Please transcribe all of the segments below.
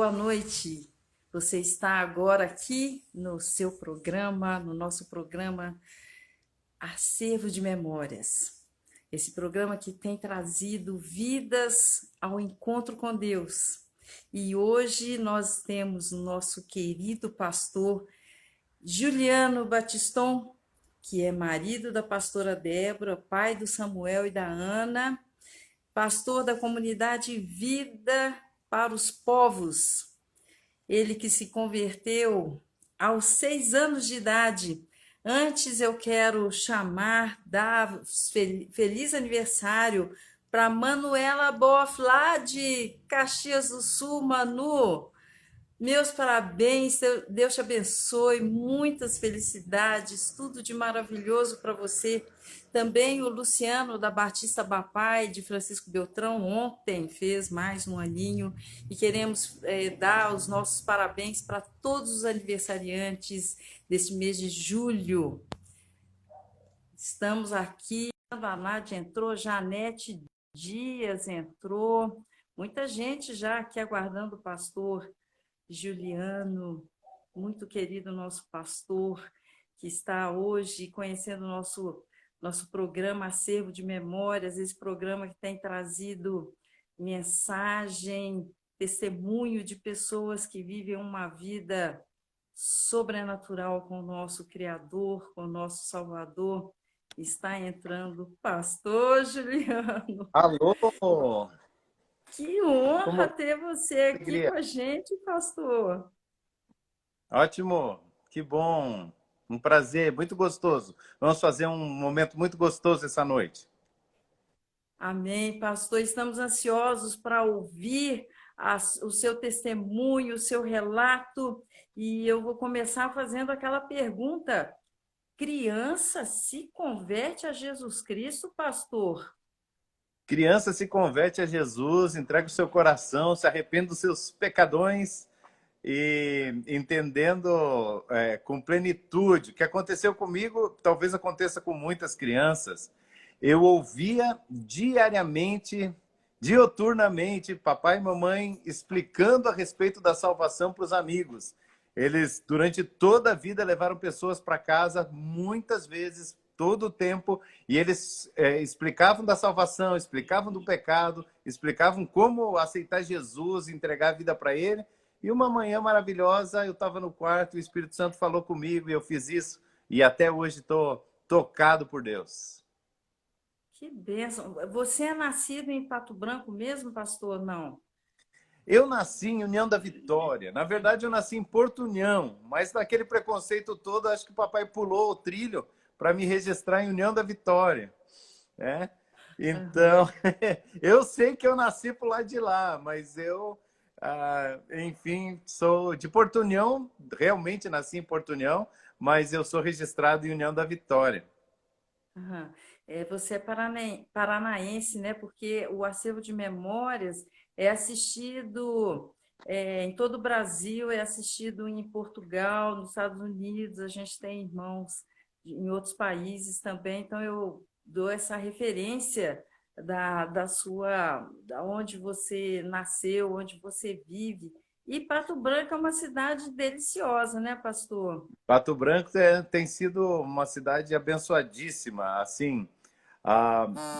boa noite. Você está agora aqui no seu programa, no nosso programa Acervo de Memórias. Esse programa que tem trazido vidas ao encontro com Deus. E hoje nós temos o nosso querido pastor Juliano Batiston, que é marido da pastora Débora, pai do Samuel e da Ana, pastor da comunidade Vida para os Povos. Ele que se converteu aos 6 anos de idade. Antes eu quero dar feliz aniversário para Manuela Boff, lá de Caxias do Sul, Manu. Meus parabéns, Deus te abençoe, muitas felicidades, tudo de maravilhoso para você. Também o Luciano da Batista Bapai, de Francisco Beltrão, ontem fez mais um aninho e queremos dar os nossos parabéns para todos os aniversariantes deste mês de julho. Estamos aqui, a Nádia entrou, Janete Dias entrou, muita gente já aqui aguardando o pastor Juliano, muito querido nosso pastor, que está hoje conhecendo o nosso programa Acervo de Memórias, esse programa que tem trazido mensagem, testemunho de pessoas que vivem uma vida sobrenatural com o nosso Criador, com o nosso Salvador. Está entrando pastor Juliano. Alô! Que honra Como ter você aqui alegria. com a gente, pastor. Ótimo, que bom. Um prazer, muito gostoso. Vamos fazer um momento muito gostoso essa noite. Amém, pastor. Estamos ansiosos para ouvir o seu testemunho, o seu relato. E eu vou começar fazendo aquela pergunta: criança se converte a Jesus Cristo, pastor? Criança se converte a Jesus, entrega o seu coração, se arrepende dos seus pecadões e entendendo com plenitude. O que aconteceu comigo, talvez aconteça com muitas crianças. Eu ouvia diariamente, dioturnamente, papai e mamãe explicando a respeito da salvação para os amigos. Eles, durante toda a vida, levaram pessoas para casa, muitas vezes, todo o tempo, e eles explicavam da salvação, explicavam do pecado, explicavam como aceitar Jesus, entregar a vida para Ele. E uma manhã maravilhosa, eu estava no quarto, o Espírito Santo falou comigo e eu fiz isso. E até hoje estou tocado por Deus. Que bênção. Você é nascido em Pato Branco mesmo, pastor? Não. Eu nasci em União da Vitória. Na verdade, eu nasci em Porto União, mas naquele preconceito todo, acho que o papai pulou o trilho para me registrar em União da Vitória. Né? Então, eu sei que eu nasci por lá de lá, mas eu, enfim, sou de Porto União, realmente nasci em Porto União, mas eu sou registrado em União da Vitória. Aham. Você é paranaense, né? Porque o acervo de memórias é assistido em todo o Brasil, é assistido em Portugal, nos Estados Unidos, a gente tem irmãos em outros países também, então eu dou essa referência da onde você nasceu, onde você vive. E Pato Branco é uma cidade deliciosa, né, pastor? Pato Branco tem sido uma cidade abençoadíssima. Assim,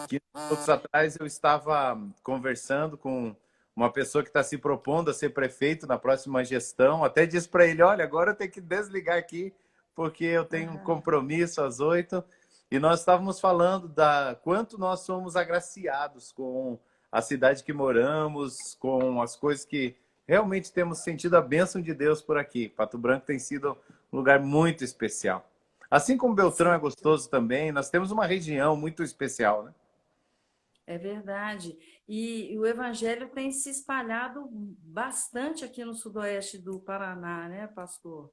15 minutos atrás eu estava conversando com uma pessoa que está se propondo a ser prefeito na próxima gestão. Até disse para ele: olha, agora eu tenho que desligar aqui porque eu tenho um compromisso às 8. E nós estávamos falando da quanto nós somos agraciados com a cidade que moramos, com as coisas que realmente temos sentido a bênção de Deus por aqui. Pato Branco tem sido um lugar muito especial. Assim como Beltrão é gostoso também, nós temos uma região muito especial, né? É verdade. E o evangelho tem se espalhado bastante aqui no sudoeste do Paraná, né, pastor?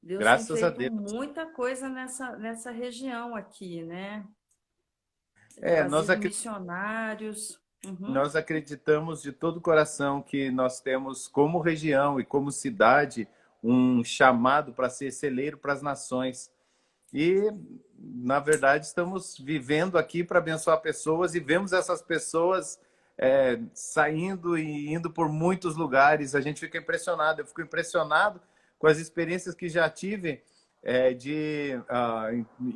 Deus tem Graças a feito Deus. muita coisa nessa região aqui, né? É, Trazido missionários. Uhum. nós acreditamos de todo o coração que nós temos como região e como cidade um chamado para ser celeiro para as nações. E, na verdade, estamos vivendo aqui para abençoar pessoas e vemos essas pessoas saindo e indo por muitos lugares. A gente fica impressionado. Eu fico impressionado com as experiências que já tive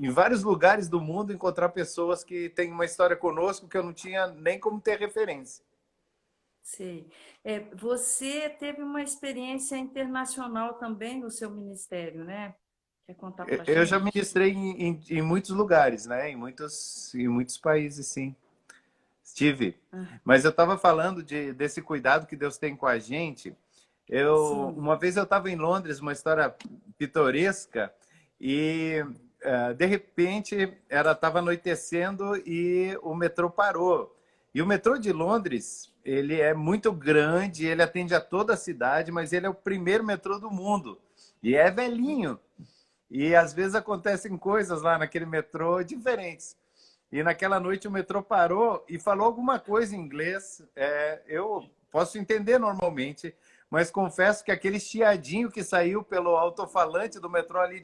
em vários lugares do mundo, encontrar pessoas que têm uma história conosco que eu não tinha nem como ter referência. Sei. Você teve uma experiência internacional também no seu ministério, né? Quer contar pra Eu já gente? ministrei em muitos lugares, né? Em muitos países, sim. Estive. Ah, Mas eu estava falando desse cuidado que Deus tem com a gente. sim. Uma vez eu estava em Londres, uma história pitoresca, e de repente estava anoitecendo e o metrô parou. E o metrô de Londres, ele é muito grande, ele atende a toda a cidade, mas ele é o primeiro metrô do mundo. E é velhinho. E às vezes acontecem coisas lá naquele metrô diferentes. E naquela noite o metrô parou e falou alguma coisa em inglês. Eu posso entender normalmente, mas confesso que aquele chiadinho que saiu pelo alto-falante do metrô ali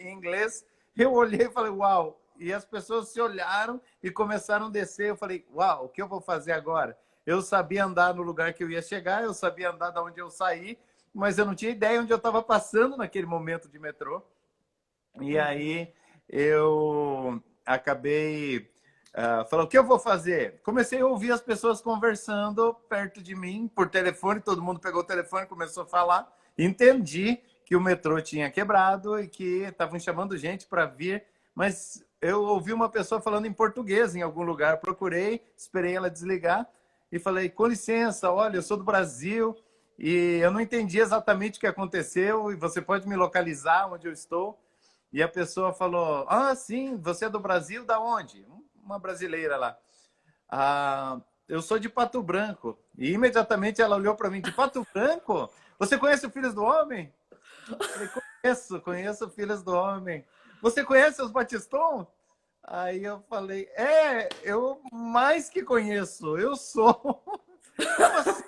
em inglês, eu olhei e falei, uau! E as pessoas se olharam e começaram a descer. Eu falei, uau, o que eu vou fazer agora? Eu sabia andar no lugar que eu ia chegar, eu sabia andar de onde eu saí, mas eu não tinha ideia onde eu estava passando naquele momento de metrô. E Aham. aí eu acabei falando, o que eu vou fazer? Comecei a ouvir as pessoas conversando perto de mim, por telefone, todo mundo pegou o telefone e começou a falar. Entendi que o metrô tinha quebrado e que estavam chamando gente para vir, mas eu ouvi uma pessoa falando em português em algum lugar. Procurei, esperei ela desligar e falei, com licença, olha, eu sou do Brasil e eu não entendi exatamente o que aconteceu e você pode me localizar onde eu estou? E a pessoa falou, ah, sim, você é do Brasil? Da onde? Uma brasileira lá. Ah, eu sou de Pato Branco. E imediatamente ela olhou para mim, de Pato Branco? Você conhece o Filhos do Homem? Eu falei, conheço Filhos do Homem. Você conhece os Batiston? Aí eu falei, eu mais que conheço, eu sou. Como assim?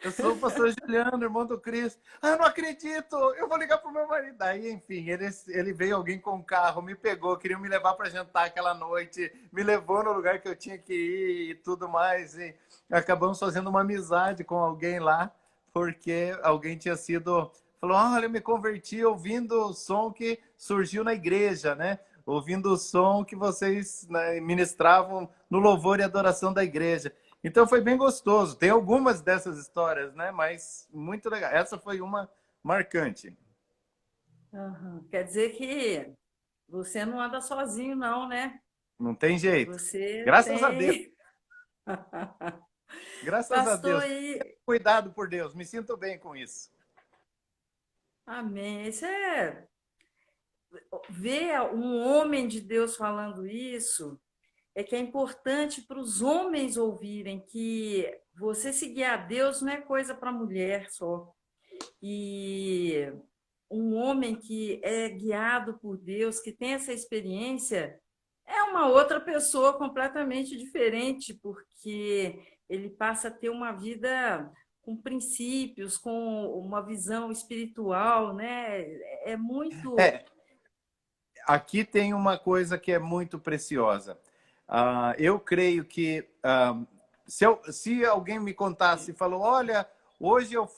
Eu sou o pastor Juliano, irmão do Cristo. Ah, não acredito! Eu vou ligar pro meu marido. Aí, enfim, ele veio alguém com um carro, me pegou, queria me levar para jantar aquela noite, me levou no lugar que eu tinha que ir e tudo mais. E acabamos fazendo uma amizade com alguém lá, porque alguém tinha sido. Falou: olha, eu me converti ouvindo o som que surgiu na igreja, né? Ouvindo o som que vocês, né, ministravam no louvor e adoração da igreja. Então foi bem gostoso. Tem algumas dessas histórias, né? Mas muito legal. Essa foi uma marcante. Aham. Quer dizer que você não anda sozinho, não, né? Não tem jeito. Você Graças a Deus. tem. Graças a Pastor, Deus. e. Cuidado por Deus. Me sinto bem com isso. Amém. Isso é. Ver um homem de Deus falando isso é que é importante para os homens ouvirem que você seguir a Deus não é coisa para mulher só. E um homem que é guiado por Deus, que tem essa experiência, é uma outra pessoa completamente diferente, porque ele passa a ter uma vida com princípios, com uma visão espiritual, né? É muito. É, aqui tem uma coisa que é muito preciosa. Eu creio que se alguém me contasse e falou, olha, hoje eu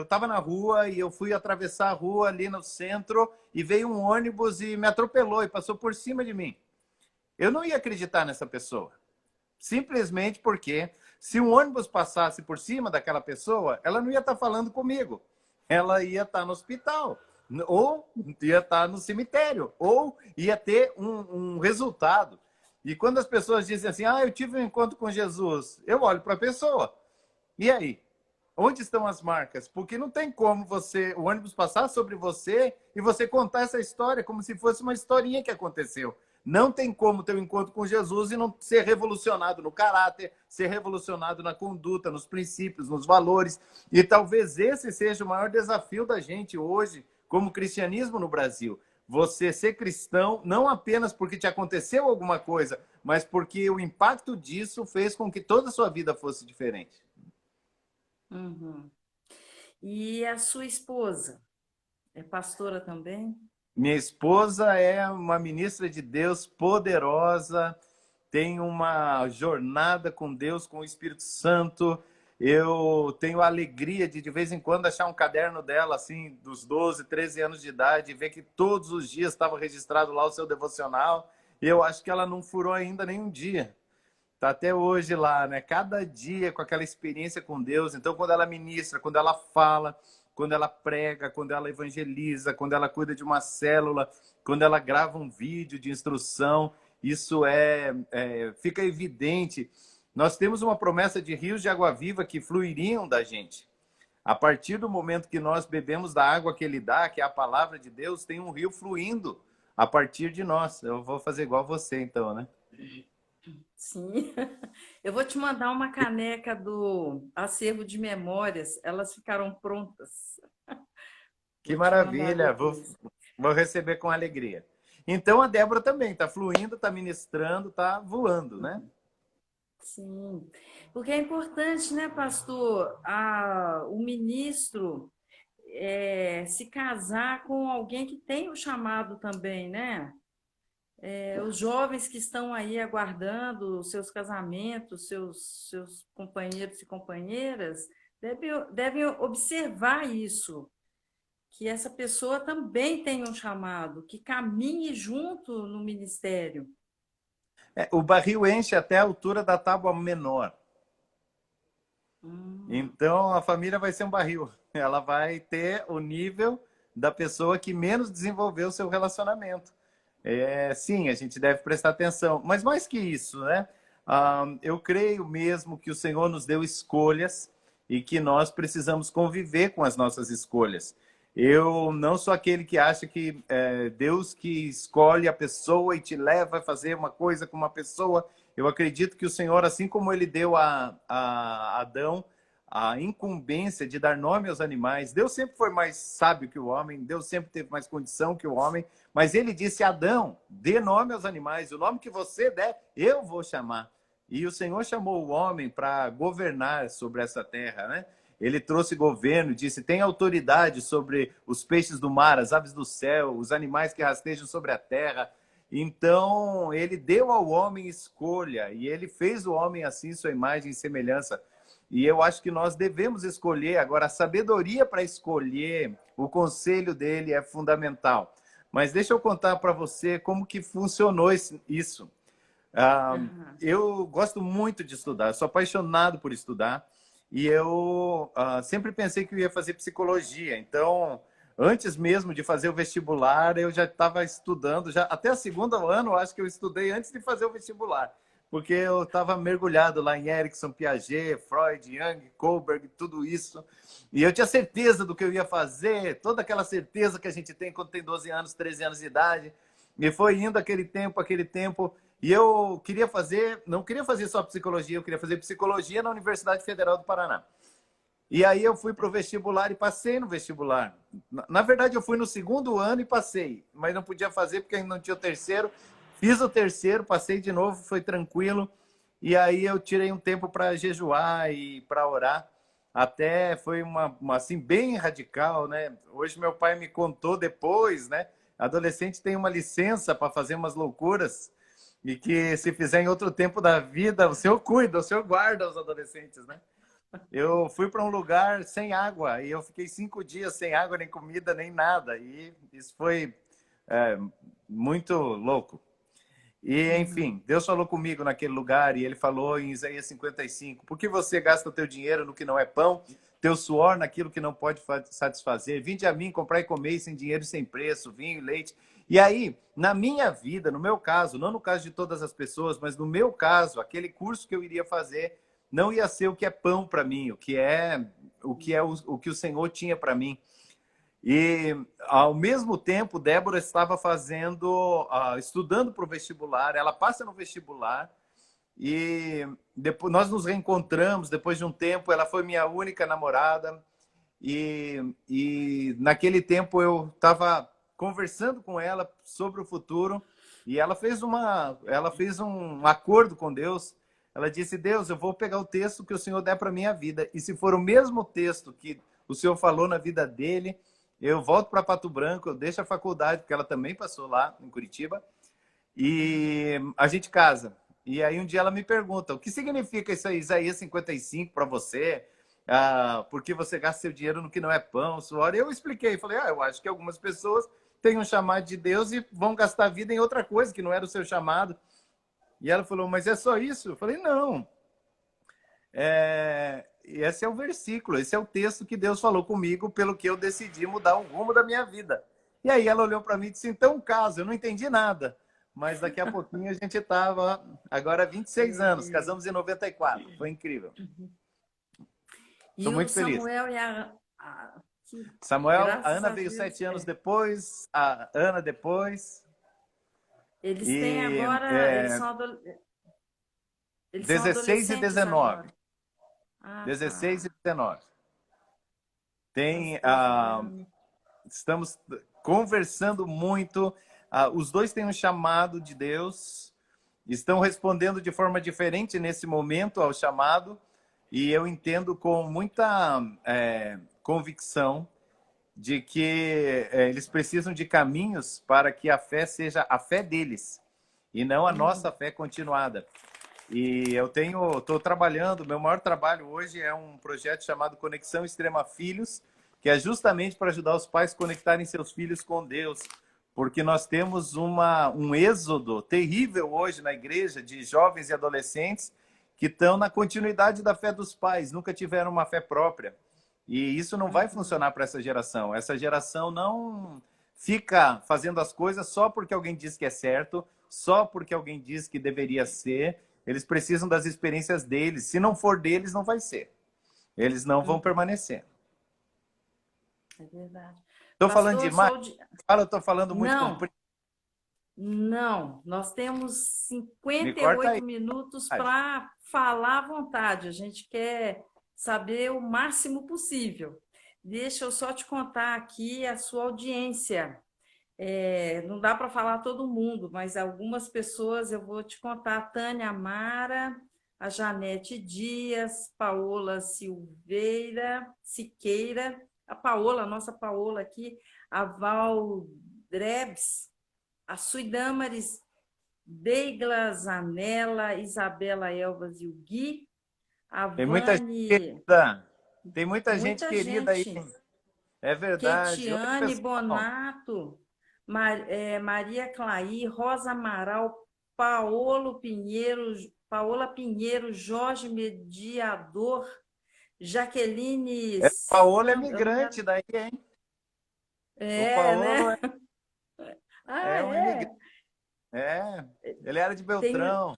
estava na rua e eu fui atravessar a rua ali no centro e veio um ônibus e me atropelou e passou por cima de mim. Eu não ia acreditar nessa pessoa. Simplesmente porque se um ônibus passasse por cima daquela pessoa, ela não ia estar falando comigo. Ela ia estar no hospital, ou ia estar no cemitério, ou ia ter um resultado. E quando as pessoas dizem assim, eu tive um encontro com Jesus, eu olho para a pessoa. E aí? Onde estão as marcas? Porque não tem como o ônibus passar sobre você e você contar essa história como se fosse uma historinha que aconteceu. Não tem como ter um encontro com Jesus e não ser revolucionado no caráter, ser revolucionado na conduta, nos princípios, nos valores. E talvez esse seja o maior desafio da gente hoje, como cristianismo no Brasil. Você ser cristão, não apenas porque te aconteceu alguma coisa, mas porque o impacto disso fez com que toda a sua vida fosse diferente. Uhum. E a sua esposa é pastora também? Minha esposa é uma ministra de Deus poderosa, tem uma jornada com Deus, com o Espírito Santo. Eu tenho a alegria de vez em quando, achar um caderno dela, assim, dos 12, 13 anos de idade, e ver que todos os dias estava registrado lá o seu devocional. E eu acho que ela não furou ainda nenhum dia. Está até hoje lá, né? Cada dia com aquela experiência com Deus. Então, quando ela ministra, quando ela fala, quando ela prega, quando ela evangeliza, quando ela cuida de uma célula, quando ela grava um vídeo de instrução, isso fica evidente. Nós temos uma promessa de rios de água viva que fluiriam da gente. A partir do momento que nós bebemos da água que ele dá, que é a palavra de Deus, tem um rio fluindo a partir de nós. Eu vou fazer igual você, então, né? Sim. Eu vou te mandar uma caneca do acervo de memórias, elas ficaram prontas. Que Vou te mandar maravilha! Vou, depois. vou receber com alegria. Então, a Débora também está fluindo, está ministrando, está voando, né? Sim, porque é importante, né, pastor, o ministro se casar com alguém que tem o chamado também, né? Os jovens que estão aí aguardando os seus casamentos, seus companheiros e companheiras, devem observar isso, que essa pessoa também tem um chamado, que caminhe junto no ministério. O barril enche até a altura da tábua menor. Hum, Então, a família vai ser um barril. Ela vai ter o nível da pessoa que menos desenvolveu o seu relacionamento. Sim, a gente deve prestar atenção. Mas mais que isso, né? Eu creio mesmo que o Senhor nos deu escolhas e que nós precisamos conviver com as nossas escolhas. Eu não sou aquele que acha que Deus que escolhe a pessoa e te leva a fazer uma coisa com uma pessoa. Eu acredito que o Senhor, assim como ele deu a Adão a incumbência de dar nome aos animais, Deus sempre foi mais sábio que o homem, Deus sempre teve mais condição que o homem, mas ele disse: Adão, dê nome aos animais, o nome que você der, eu vou chamar. E o Senhor chamou o homem para governar sobre essa terra, né? Ele trouxe governo, disse: tem autoridade sobre os peixes do mar, as aves do céu, os animais que rastejam sobre a terra. Então, ele deu ao homem escolha e ele fez o homem assim, sua imagem e semelhança. E eu acho que nós devemos escolher. Agora, a sabedoria para escolher, o conselho dele é fundamental. Mas deixa eu contar para você como que funcionou isso. Ah, aham. eu gosto muito de estudar, sou apaixonado por estudar. E eu sempre pensei que eu ia fazer psicologia. Então, antes mesmo de fazer o vestibular, eu já estava estudando. Já até o segundo ano, eu acho que eu estudei antes de fazer o vestibular, porque eu estava mergulhado lá em Erickson, Piaget, Freud, Jung, Kohlberg, tudo isso. E eu tinha certeza do que eu ia fazer, toda aquela certeza que a gente tem quando tem 12 anos, 13 anos de idade. E foi indo aquele tempo. E eu queria fazer, não queria fazer só psicologia, eu queria fazer psicologia na Universidade Federal do Paraná. E aí eu fui para o vestibular e passei no vestibular. Na verdade, eu fui no segundo ano e passei, mas não podia fazer porque ainda não tinha o terceiro. Fiz o terceiro, passei de novo, foi tranquilo. E aí eu tirei um tempo para jejuar e para orar. Até foi uma assim bem radical, né? Hoje meu pai me contou depois, né? Adolescente tem uma licença para fazer umas loucuras e que se fizer em outro tempo da vida, o senhor cuida, o senhor guarda os adolescentes, né? Eu fui para um lugar sem água e eu fiquei 5 dias sem água, nem comida, nem nada. E isso foi é, muito louco. E, Uhum. enfim, Deus falou comigo naquele lugar e ele falou em Isaías 55, por que você gasta o teu dinheiro no que não é pão, teu suor naquilo que não pode satisfazer? Vinde a mim, comprar e comer sem dinheiro e sem preço, vinho e leite. E aí, na minha vida, no meu caso, não no caso de todas as pessoas, mas no meu caso, aquele curso que eu iria fazer não ia ser o que é pão para mim, o que o Senhor tinha para mim. E, ao mesmo tempo, Débora estava estudando para o vestibular. Ela passa no vestibular e depois nós nos reencontramos. Depois de um tempo, ela foi minha única namorada. E naquele tempo eu estava conversando com ela sobre o futuro e ela fez um acordo com Deus. Ela disse: Deus, eu vou pegar o texto que o Senhor der para minha vida, e se for o mesmo texto que o Senhor falou na vida dele, eu volto para Pato Branco, eu deixo a faculdade, porque ela também passou lá em Curitiba, e a gente casa. E aí um dia ela me pergunta, o que significa isso aí, Isaías 55 para você? Por que você gasta seu dinheiro no que não é pão, suor? E eu expliquei, falei, eu acho que algumas pessoas têm um chamado de Deus e vão gastar a vida em outra coisa que não era o seu chamado. E ela falou, mas é só isso? Eu falei, não. Esse é o versículo, esse é o texto que Deus falou comigo, pelo que eu decidi mudar o rumo da minha vida. E aí ela olhou para mim e disse, então, caso, eu não entendi nada. Mas daqui a pouquinho a gente estava, agora 26 anos, casamos em 94, foi incrível. Estou E o muito feliz. Samuel e Samuel, a graças Ana a veio Deus, 7 anos depois, a Ana depois. eles têm E agora, eles são 16 e adolescentes 19. agora. Ah, 16 e tá. 19. Tem, Pastor Fabiano. estamos conversando muito. Os dois têm um chamado de Deus, estão respondendo de forma diferente nesse momento ao chamado, e eu entendo com muita convicção de que eles precisam de caminhos para que a fé seja a fé deles e não a nossa fé continuada. E eu estou trabalhando, meu maior trabalho hoje é um projeto chamado Conexão Extrema Filhos, que é justamente para ajudar os pais a conectarem seus filhos com Deus, porque nós temos um êxodo terrível hoje na igreja de jovens e adolescentes que estão na continuidade da fé dos pais, nunca tiveram uma fé própria. E isso não vai funcionar para essa geração. Essa geração não fica fazendo as coisas só porque alguém diz que é certo, só porque alguém diz que deveria ser. Eles precisam das experiências deles. Se não for deles, não vai ser. Eles não vão permanecer. É verdade. Estou falando Pastor, demais? Fala, estou falando muito comprido. Não, nós temos Me corta 58 aí. minutos para falar à vontade. A gente quer saber o máximo possível. Deixa eu só te contar aqui a sua audiência. Não dá para falar todo mundo, mas algumas pessoas eu vou te contar. A Tânia Amara, a Janete Dias, Paola Siqueira, a Paola, a nossa Paola aqui, a Val Drebs, a Suidamares, Deigla Zanella, Isabela Elvas e o Gui, a Tem muita gente Vani, querida. Tem muita gente muita querida aí. gente, É verdade. Oi, Ketiane pessoal. Bonato, Maria Clair, Rosa Amaral, Paola Pinheiro, Jorge Mediador, Jaqueline Paola é eu não migrante quero... daí, hein? O né? Paolo Ah, é um imigrante. é. Ele era de Tem, Beltrão.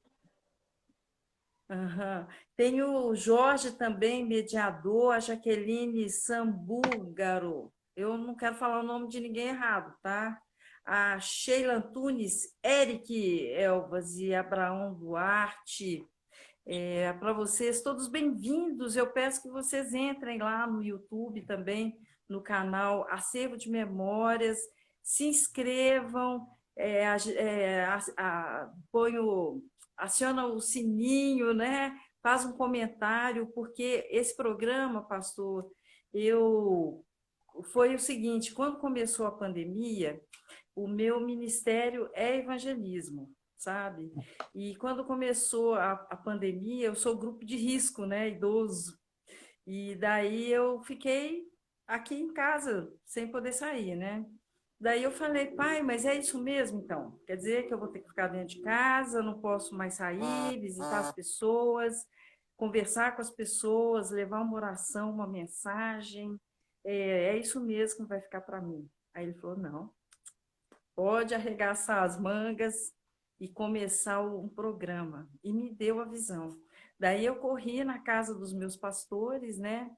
aham. Tem o Jorge também, mediador, a Jaqueline Sambúrgaro. Eu não quero falar o nome de ninguém errado, tá? A Sheila Antunes, Eric Elvas e Abraão Duarte. Para vocês, todos bem-vindos. Eu peço que vocês entrem lá no YouTube também, no canal Acervo de Memórias, se inscrevam, aciona o sininho, né? Faz um comentário, porque esse programa, pastor, eu foi o seguinte, quando começou a pandemia, o meu ministério é evangelismo, sabe? E quando começou a pandemia, eu sou grupo de risco, né, idoso. E daí eu fiquei aqui em casa, sem poder sair, né? Daí eu falei, pai, mas é isso mesmo então? Quer dizer que eu vou ter que ficar dentro de casa, não posso mais sair, visitar as pessoas, conversar com as pessoas, levar uma oração, uma mensagem. É isso mesmo que vai ficar para mim. Aí ele falou, não, pode arregaçar as mangas e começar um programa. E me deu a visão. Daí eu corri na casa dos meus pastores, né?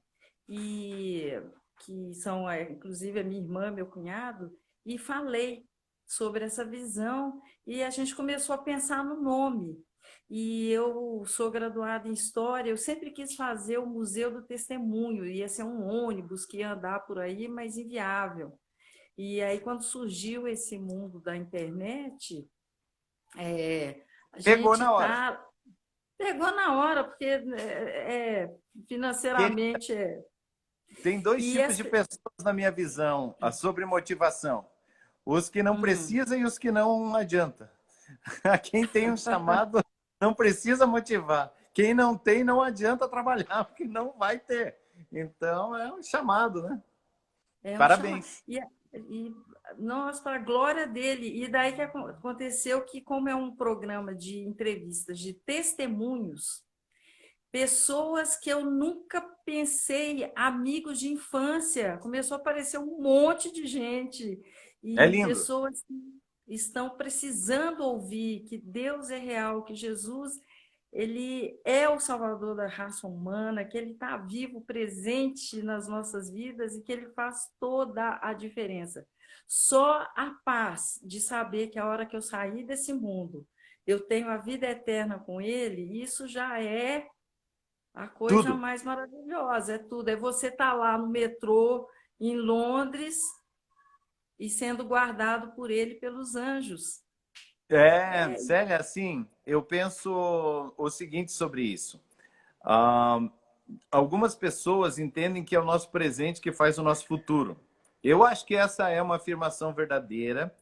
E que são, inclusive, a minha irmã, meu cunhado, e falei sobre essa visão e a gente começou a pensar no nome. E eu sou graduada em História, eu sempre quis fazer o Museu do Testemunho, ia ser um ônibus que ia andar por aí, mas inviável. E aí, quando surgiu esse mundo da internet, a Pegou gente na hora. pegou na hora, porque financeiramente Tem dois E tipos de pessoas na minha visão sobre motivação. Os que não precisam e os que não adianta. Quem tem um chamado Não precisa motivar. Quem não tem, não adianta trabalhar, porque não vai ter. Então, é um chamado, né? É um chamado. Parabéns. E nós, para a glória dele. E daí que aconteceu que, como é um programa de entrevistas, de testemunhos, pessoas que eu nunca pensei, amigos de infância, começou a aparecer um monte de gente. É E lindo. pessoas que estão precisando ouvir que Deus é real, que Jesus ele é o salvador da raça humana, que ele está vivo, presente nas nossas vidas e que ele faz toda a diferença. Só a paz de saber que a hora que eu sair desse mundo, eu tenho a vida eterna com ele, isso já é a coisa Tudo. mais maravilhosa, é tudo. É você estar lá no metrô em Londres e sendo guardado por ele pelos anjos. É, É, Célia, assim, eu penso o seguinte sobre isso. Ah, algumas pessoas entendem que é o nosso presente que faz o nosso futuro. Eu acho que essa é uma afirmação verdadeira,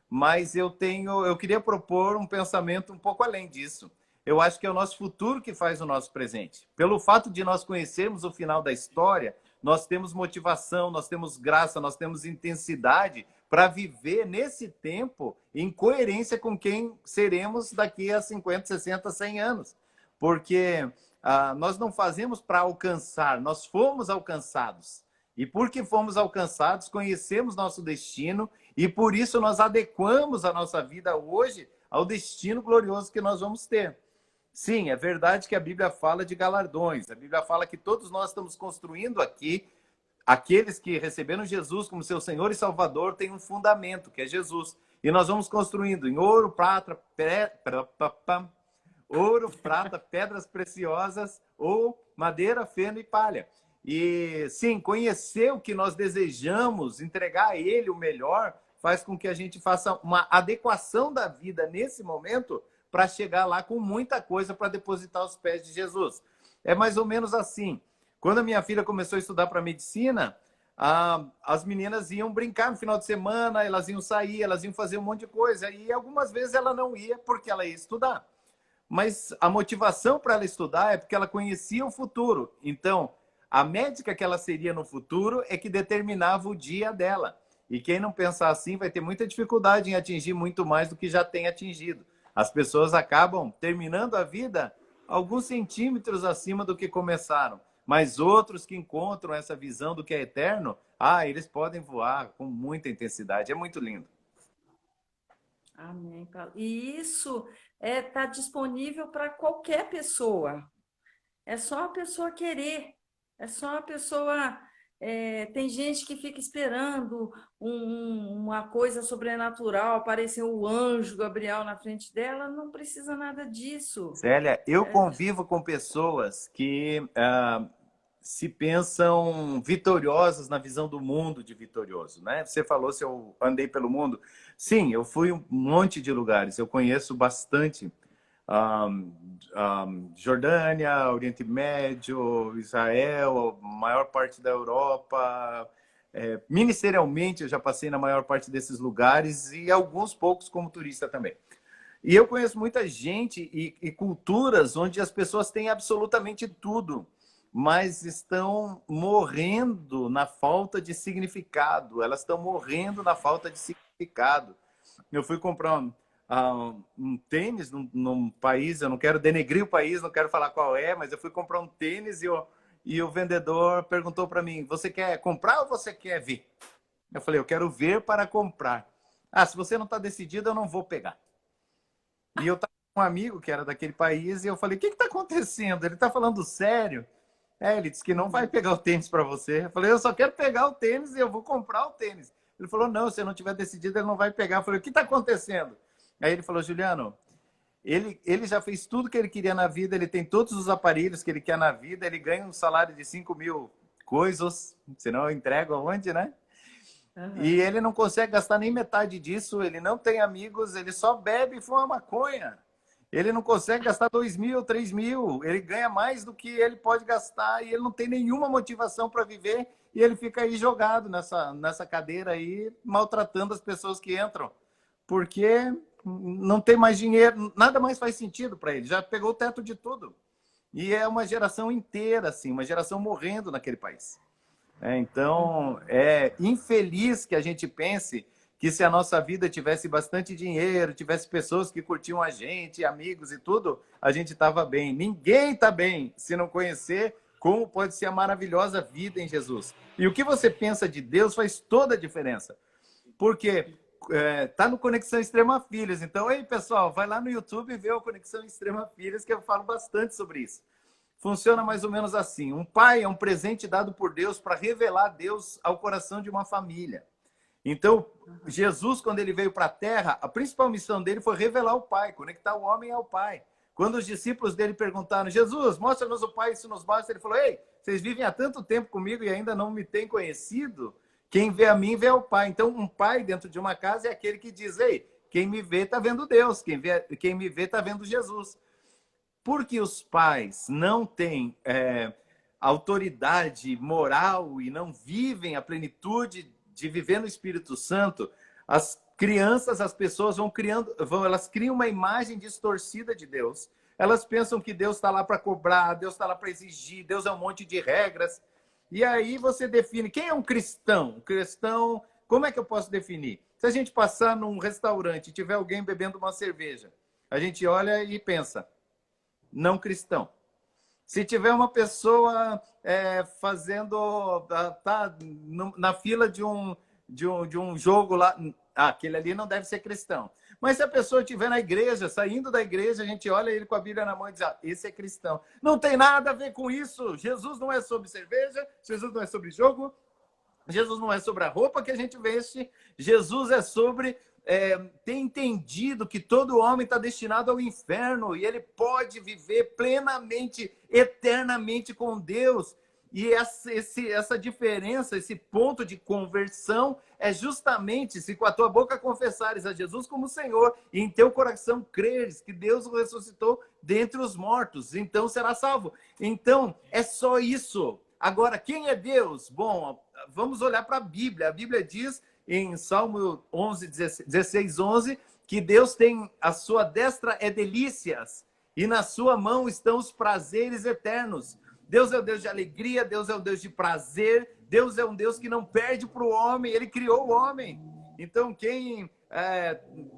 mas eu queria propor um pensamento um pouco além disso. Eu acho que é o nosso futuro que faz o nosso presente. Pelo fato de nós conhecermos o final da história, nós temos motivação, nós temos graça, nós temos intensidade para viver nesse tempo em coerência com quem seremos daqui a 50, 60, 100 anos. Porque nós não fazemos para alcançar, nós fomos alcançados. E porque fomos alcançados, conhecemos nosso destino e por isso nós adequamos a nossa vida hoje ao destino glorioso que nós vamos ter. Sim, é verdade que a Bíblia fala de galardões. A Bíblia fala que todos nós estamos construindo aqui, aqueles que receberam Jesus como seu Senhor e Salvador têm um fundamento, que é Jesus. E nós vamos construindo em ouro, ouro, prata, pedras preciosas ou madeira, feno e palha. E sim, conhecer o que nós desejamos, entregar a Ele o melhor, faz com que a gente faça uma adequação da vida nesse momento para chegar lá com muita coisa para depositar aos pés de Jesus. É mais ou menos assim. Quando a minha filha começou a estudar para medicina, as meninas iam brincar no final de semana, elas iam sair, elas iam fazer um monte de coisa. E algumas vezes ela não ia porque ela ia estudar. Mas a motivação para ela estudar é porque ela conhecia o futuro. Então, a médica que ela seria no futuro é que determinava o dia dela. E quem não pensar assim vai ter muita dificuldade em atingir muito mais do que já tem atingido. As pessoas acabam terminando a vida alguns centímetros acima do que começaram. Mas outros que encontram essa visão do que é eterno, eles podem voar com muita intensidade. É muito lindo. amém, Paulo. E isso está disponível para qualquer pessoa. É só a pessoa querer. É só a pessoa. Tem gente que fica esperando uma coisa sobrenatural, aparecer o anjo Gabriel na frente dela. Não precisa nada disso. Célia, eu convivo com pessoas que se pensam vitoriosas na visão do mundo de vitorioso, né? Você falou se eu andei pelo mundo. Sim, eu fui um monte de lugares. Eu conheço bastante Jordânia, Oriente Médio, Israel, a maior parte da Europa. Ministerialmente, eu já passei na maior parte desses lugares e alguns poucos como turista também. E eu conheço muita gente e culturas onde as pessoas têm absolutamente tudo, mas estão morrendo na falta de significado. Elas estão morrendo na falta de significado. Eu fui comprar um tênis num país, eu não quero denegrir o país, não quero falar qual é, mas eu fui comprar um tênis e o vendedor perguntou para mim, você quer comprar ou você quer ver? Eu falei, eu quero ver para comprar. Se você não está decidido, eu não vou pegar. E eu estava com um amigo que era daquele país e eu falei, o que está acontecendo? Ele está falando sério? Ele disse que não vai pegar o tênis para você. Eu falei, eu só quero pegar o tênis e eu vou comprar o tênis. Ele falou, não, se eu não tiver decidido, ele não vai pegar. Eu falei, o que está acontecendo? Aí ele falou, Juliano, ele já fez tudo que ele queria na vida, ele tem todos os aparelhos que ele quer na vida, ele ganha um salário de 5.000 coisas, senão eu entrego aonde, né? E ele não consegue gastar nem metade disso, ele não tem amigos, ele só bebe e fuma maconha. Ele não consegue gastar 2.000, 3.000, ele ganha mais do que ele pode gastar e ele não tem nenhuma motivação para viver e ele fica aí jogado nessa cadeira aí, maltratando as pessoas que entram. Porque não tem mais dinheiro, nada mais faz sentido para ele, já pegou o teto de tudo. E é uma geração inteira, assim, uma geração morrendo naquele país. Então, é infeliz que a gente pense que se a nossa vida tivesse bastante dinheiro, tivesse pessoas que curtiam a gente, amigos e tudo, a gente estava bem. Ninguém está bem se não conhecer como pode ser a maravilhosa vida em Jesus. E o que você pensa de Deus faz toda a diferença. Porque tá no Conexão Extrema Filhos. Então, ei, pessoal, vai lá no YouTube e vê o Conexão Extrema Filhos, que eu falo bastante sobre isso. Funciona mais ou menos assim. Um pai é um presente dado por Deus para revelar Deus ao coração de uma família. Então, Jesus, quando ele veio para a Terra, a principal missão dele foi revelar o Pai, conectar o homem ao Pai. Quando os discípulos dele perguntaram, Jesus, mostra-nos o Pai, isso nos basta, ele falou, ei, vocês vivem há tanto tempo comigo e ainda não me têm conhecido? Quem vê a mim, vê ao Pai. Então, um pai dentro de uma casa é aquele que diz, ei, quem me vê está vendo Deus, quem me vê está vendo Jesus. Porque os pais não têm autoridade moral e não vivem a plenitude de viver no Espírito Santo, as crianças, as pessoas elas criam uma imagem distorcida de Deus. Elas pensam que Deus está lá para cobrar, Deus está lá para exigir, Deus é um monte de regras. E aí você define quem é um cristão. Um cristão, como é que eu posso definir? Se a gente passar num restaurante e tiver alguém bebendo uma cerveja, a gente olha e pensa, não cristão. Se tiver uma pessoa tá na fila de um jogo lá, aquele ali não deve ser cristão. Mas se a pessoa estiver na igreja, saindo da igreja, a gente olha ele com a Bíblia na mão e diz, esse é cristão. Não tem nada a ver com isso. Jesus não é sobre cerveja, Jesus não é sobre jogo, Jesus não é sobre a roupa que a gente veste, Jesus é sobre ter entendido que todo homem está destinado ao inferno e ele pode viver plenamente, eternamente com Deus. E essa diferença, esse ponto de conversão é justamente se com a tua boca confessares a Jesus como Senhor e em teu coração creres que Deus o ressuscitou dentre os mortos, então será salvo. Então, é só isso. Agora, quem é Deus? Bom, vamos olhar para a Bíblia. A Bíblia diz em Salmo 16, 11, que Deus tem a sua destra é delícias e na sua mão estão os prazeres eternos. Deus é o Deus de alegria, Deus é o Deus de prazer, Deus é um Deus que não perde para o homem, ele criou o homem. Então, quem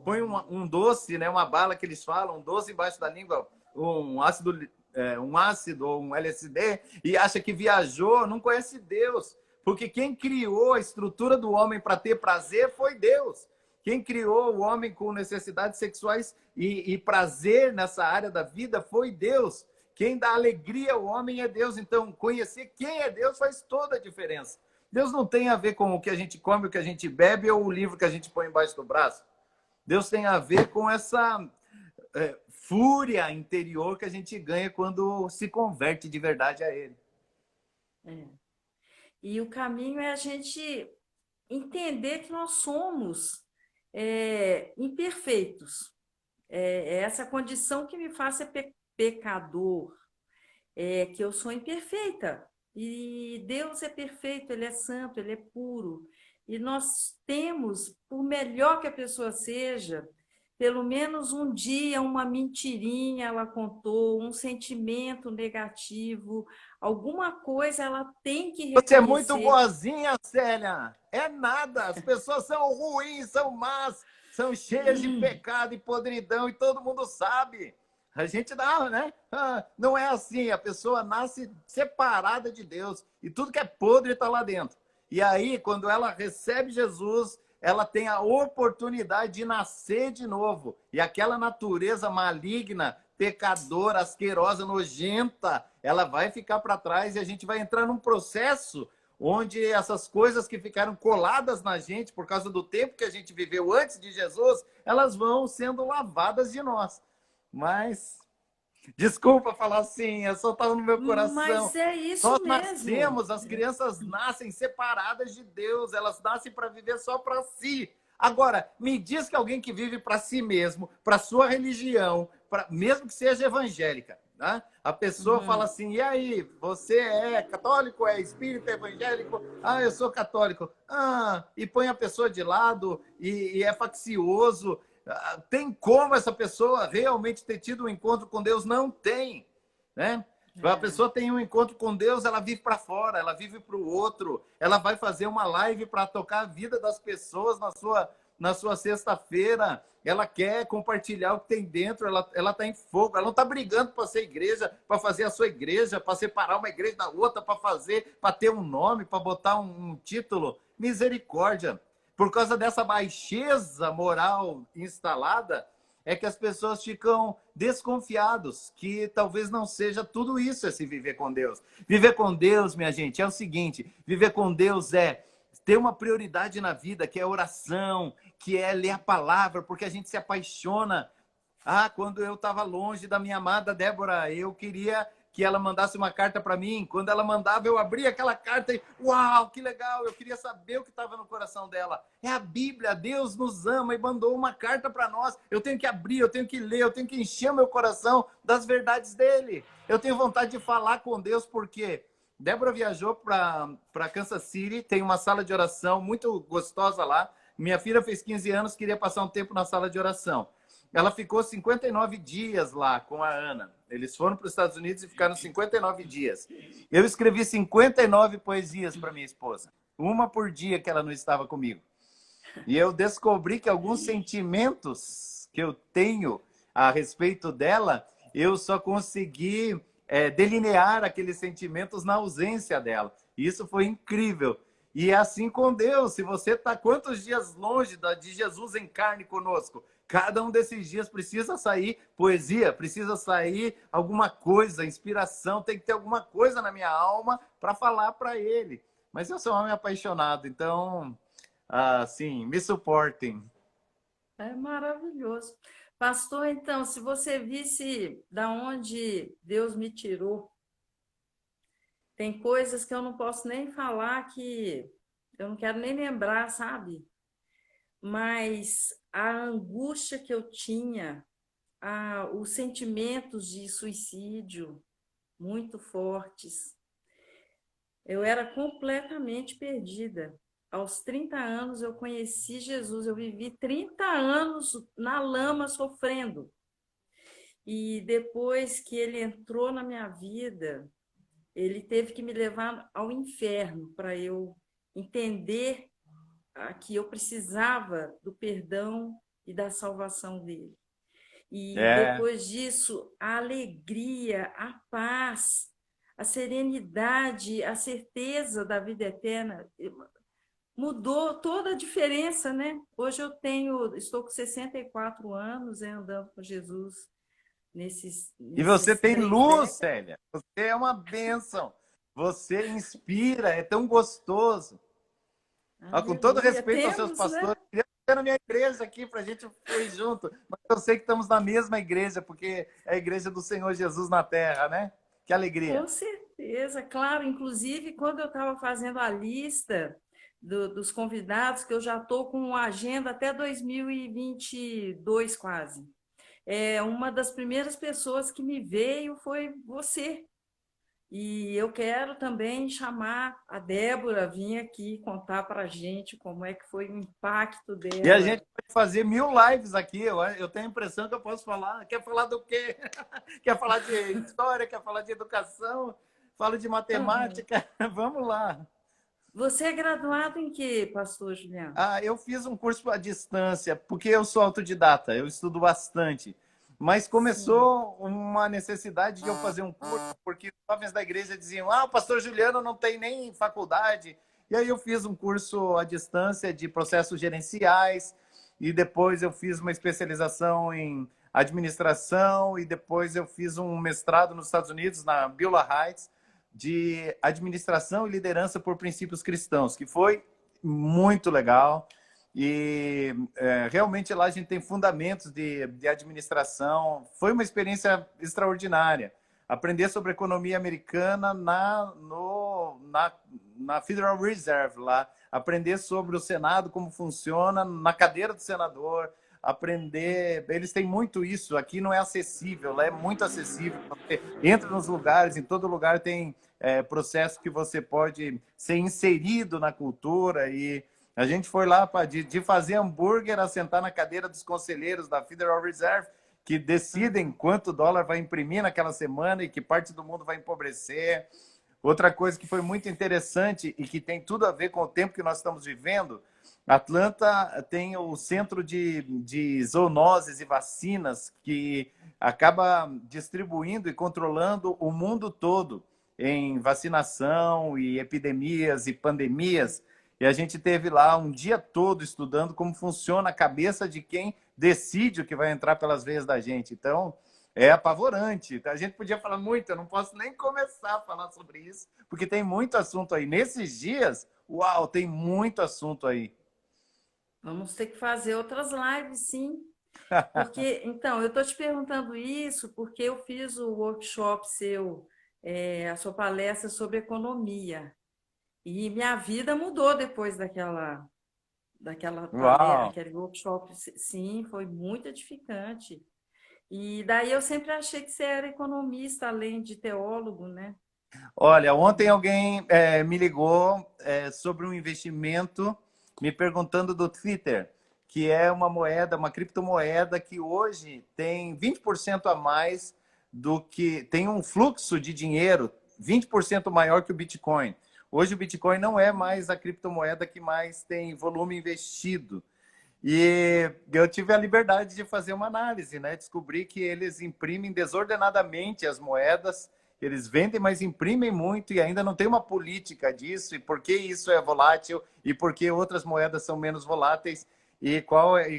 põe um doce, né, uma bala que eles falam, um doce embaixo da língua, um ácido ou um LSD, e acha que viajou, não conhece Deus. Porque quem criou a estrutura do homem para ter prazer foi Deus. Quem criou o homem com necessidades sexuais e prazer nessa área da vida foi Deus. Quem dá alegria ao homem é Deus. Então, conhecer quem é Deus faz toda a diferença. Deus não tem a ver com o que a gente come, o que a gente bebe ou o livro que a gente põe embaixo do braço. Deus tem a ver com essa fúria interior que a gente ganha quando se converte de verdade a Ele. E o caminho é a gente entender que nós somos imperfeitos. É essa condição que me faz ser pecador, que eu sou imperfeita. E Deus é perfeito, Ele é santo, Ele é puro. E nós temos, por melhor que a pessoa seja, pelo menos um dia, uma mentirinha ela contou, um sentimento negativo, alguma coisa ela tem que reconhecer. Você é muito boazinha, Célia. É nada. As pessoas são ruins, são más, são cheias de pecado e podridão e todo mundo sabe. A gente dá, né? Não é assim. A pessoa nasce separada de Deus e tudo que é podre está lá dentro. E aí, quando ela recebe Jesus, ela tem a oportunidade de nascer de novo. E aquela natureza maligna, pecadora, asquerosa, nojenta, ela vai ficar para trás e a gente vai entrar num processo onde essas coisas que ficaram coladas na gente por causa do tempo que a gente viveu antes de Jesus, elas vão sendo lavadas de nós. Mas, desculpa falar assim, eu só estava no meu coração. Mas é isso Nós mesmo. nascemos, as crianças nascem separadas de Deus, elas nascem para viver só para si. Agora, me diz que alguém que vive para si mesmo, para sua religião, mesmo que seja evangélica, né? A pessoa fala assim, e aí, você é católico, é espírita, é evangélico? Ah, eu sou católico. E põe a pessoa de lado e é faccioso. Tem como essa pessoa realmente ter tido um encontro com Deus? Não tem, né? A pessoa tem um encontro com Deus, ela vive para fora, ela vive para o outro, ela vai fazer uma live para tocar a vida das pessoas na sua sexta-feira, ela quer compartilhar o que tem dentro, ela está em fogo, ela não está brigando para ser igreja, para fazer a sua igreja, para separar uma igreja da outra, para ter um nome, para botar um título. Misericórdia. Por causa dessa baixeza moral instalada, é que as pessoas ficam desconfiados que talvez não seja tudo isso esse viver com Deus. Viver com Deus, minha gente, é o seguinte, viver com Deus é ter uma prioridade na vida, que é oração, que é ler a palavra, porque a gente se apaixona. Quando eu estava longe da minha amada Débora, eu queria que ela mandasse uma carta para mim. Quando ela mandava, eu abria aquela carta e, uau, que legal, eu queria saber o que estava no coração dela. É a Bíblia, Deus nos ama e mandou uma carta para nós. Eu tenho que abrir, eu tenho que ler, eu tenho que encher meu coração das verdades dele. Eu tenho vontade de falar com Deus, porque Débora viajou para Kansas City, tem uma sala de oração muito gostosa lá. Minha filha fez 15 anos, queria passar um tempo na sala de oração. Ela ficou 59 dias lá com a Ana. Eles foram para os Estados Unidos e ficaram 59 dias. Eu escrevi 59 poesias para minha esposa. Uma por dia que ela não estava comigo. E eu descobri que alguns sentimentos que eu tenho a respeito dela, eu só consegui delinear aqueles sentimentos na ausência dela. E isso foi incrível. E é assim com Deus. Se você está quantos dias longe de Jesus em carne conosco, cada um desses dias precisa sair poesia, precisa sair alguma coisa, inspiração, tem que ter alguma coisa na minha alma para falar para ele. Mas eu sou um homem apaixonado, então, assim, me suportem. É maravilhoso. Pastor, então, se você visse da onde Deus me tirou, tem coisas que eu não posso nem falar, que eu não quero nem lembrar, sabe? Mas a angústia que eu tinha, os sentimentos de suicídio muito fortes, eu era completamente perdida. Aos 30 anos eu conheci Jesus, eu vivi 30 anos na lama sofrendo. E depois que ele entrou na minha vida, ele teve que me levar ao inferno para eu entender que eu precisava do perdão e da salvação dele. E depois disso, a alegria, a paz, a serenidade, a certeza da vida eterna mudou toda a diferença, né? Hoje estou com 64 anos, andando com Jesus E você nesses tem 3 luz, décadas. Célia. Você é uma bênção. Você inspira, é tão gostoso. Com todo Aleluia, respeito aos seus temos, pastores, né? eu queria ter na minha igreja aqui para a gente ir junto. Mas eu sei que estamos na mesma igreja, porque é a igreja do Senhor Jesus na terra, né? Que alegria. Com certeza, claro. Inclusive, quando eu estava fazendo a lista dos convidados, que eu já estou com uma agenda até 2022 quase. Uma das primeiras pessoas que me veio foi você. E eu quero também chamar a Débora a vir aqui contar para a gente como é que foi o impacto E a dela. gente pode fazer 1000 lives aqui. Eu tenho a impressão que eu posso falar. Quer falar do quê? Quer falar de história? Quer falar de educação? Falo de Aham. matemática? Vamos lá. Você é graduado em quê, pastor Juliano? Eu fiz um curso à distância, porque eu sou autodidata, eu estudo bastante. Mas Sim. começou uma necessidade de eu fazer um curso, porque os jovens da igreja diziam: o pastor Juliano não tem nem faculdade. E aí eu fiz um curso à distância de processos gerenciais, e depois eu fiz uma especialização em administração, e depois eu fiz um mestrado nos Estados Unidos, na Beulah Heights, de administração e liderança por princípios cristãos, que foi muito legal. E realmente lá a gente tem fundamentos de administração. Foi uma experiência extraordinária. Aprender sobre economia americana na Federal Reserve lá. Aprender sobre o Senado, como funciona, na cadeira do senador. Aprender. Eles têm muito isso. Aqui não é acessível, lá é muito acessível. Você entra nos lugares, em todo lugar tem processo que você pode ser inserido na cultura A gente foi lá de fazer hambúrguer a sentar na cadeira dos conselheiros da Federal Reserve, que decidem quanto dólar vai imprimir naquela semana e que parte do mundo vai empobrecer. Outra coisa que foi muito interessante e que tem tudo a ver com o tempo que nós estamos vivendo, Atlanta tem o centro de zoonoses e vacinas que acaba distribuindo e controlando o mundo todo em vacinação e epidemias e pandemias. E a gente teve lá um dia todo estudando como funciona a cabeça de quem decide o que vai entrar pelas veias da gente. Então, é apavorante. A gente podia falar muito, eu não posso nem começar a falar sobre isso, porque tem muito assunto aí. Nesses dias, uau, tem muito assunto aí. Vamos ter que fazer outras lives, sim. Porque, então, eu estou te perguntando isso porque eu fiz o workshop seu, a sua palestra sobre economia. E minha vida mudou depois daquela palestra, Uau! aquele workshop, sim, foi muito edificante. E daí eu sempre achei que você era economista, além de teólogo, né? Olha, ontem alguém me ligou sobre um investimento, me perguntando do Twitter, que é uma moeda, uma criptomoeda que hoje tem 20% a mais do que tem um fluxo de dinheiro 20% maior que o Bitcoin. Hoje o Bitcoin não é mais a criptomoeda que mais tem volume investido. E eu tive a liberdade de fazer uma análise, né? Descobri que eles imprimem desordenadamente as moedas, eles vendem, mas imprimem muito e ainda não tem uma política disso, e por que isso é volátil, e por que outras moedas são menos voláteis, e